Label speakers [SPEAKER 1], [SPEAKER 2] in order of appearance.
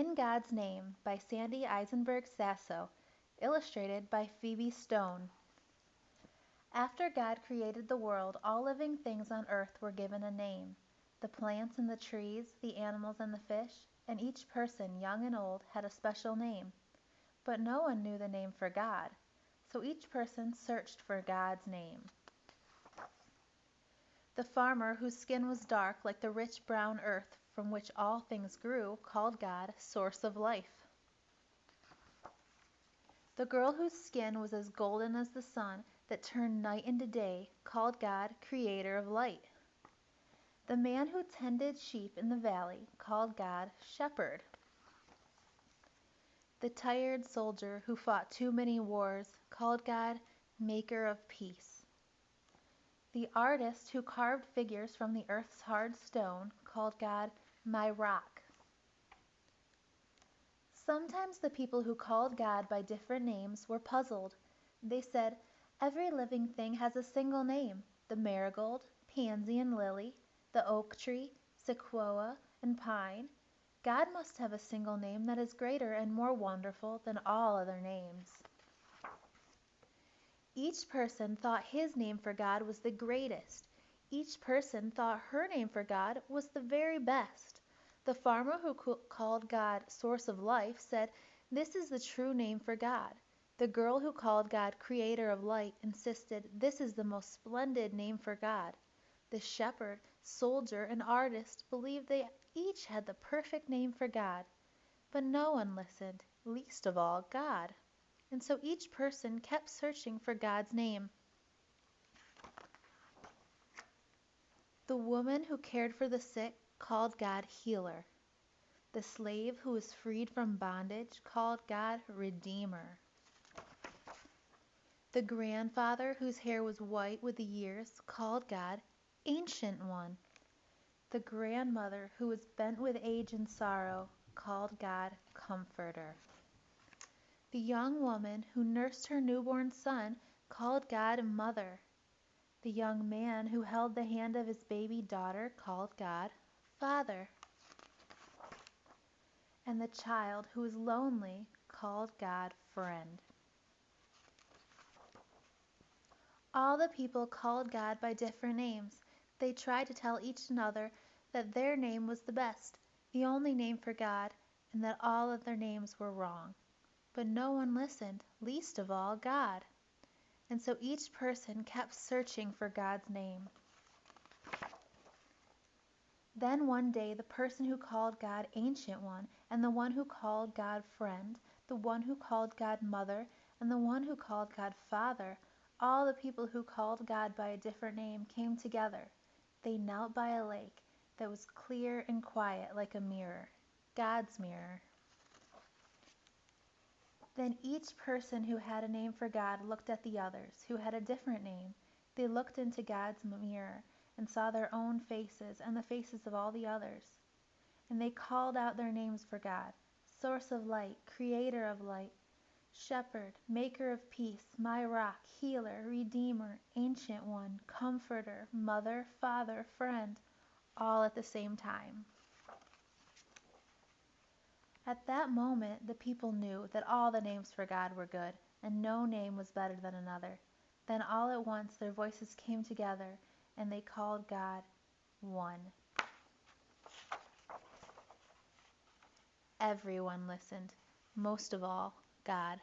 [SPEAKER 1] In God's Name by Sandy Eisenberg Sasso, illustrated by Phoebe Stone. After God created the world, all living things on earth were given a name. The plants and the trees, the animals and the fish, and each person, young and old, had a special name. But no one knew the name for God, so each person searched for God's name. The farmer, whose skin was dark like the rich brown earth from which all things grew, called God Source of Life. The girl whose skin was as golden as the sun that turned night into day, called God Creator of Light. The man who tended sheep in the valley, called God Shepherd. The tired soldier who fought too many wars, called God Maker of Peace. The artist who carved figures from the earth's hard stone, called God My Rock. Sometimes the people who called God by different names were puzzled. They said, "Every living thing has a single name: the marigold, pansy, and lily, the oak tree, sequoia, and pine. God must have a single name that is greater and more wonderful than all other names." Each person thought his name for God was the greatest. Each person thought her name for God was the very best. The farmer who called God Source of Life said, "This is the true name for God." The girl who called God Creator of Light insisted, "This is the most splendid name for God." The shepherd, soldier, and artist believed they each had the perfect name for God. But no one listened, least of all God. And so each person kept searching for God's name. The woman who cared for the sick called God Healer. The slave who was freed from bondage called God Redeemer. The grandfather whose hair was white with the years called God Ancient One. The grandmother who was bent with age and sorrow called God Comforter. The young woman who nursed her newborn son called God Mother. The young man who held the hand of his baby daughter called God Father. And the child who was lonely called God Friend. All the people called God by different names. They tried to tell each another that their name was the best, the only name for God, and that all other names were wrong. But no one listened, least of all God. And so each person kept searching for God's name. Then one day the person who called God Ancient One, and the one who called God Friend, the one who called God Mother, and the one who called God Father, all the people who called God by a different name came together. They knelt by a lake that was clear and quiet like a mirror, God's mirror. Then each person who had a name for God looked at the others, who had a different name. They looked into God's mirror and saw their own faces and the faces of all the others. And they called out their names for God: Source of Light, Creator of Light, Shepherd, Maker of Peace, My Rock, Healer, Redeemer, Ancient One, Comforter, Mother, Father, Friend, all at the same time. At that moment the people knew that all the names for God were good, and no name was better than another. Then all at once their voices came together, and they called God One. Everyone listened, most of all God.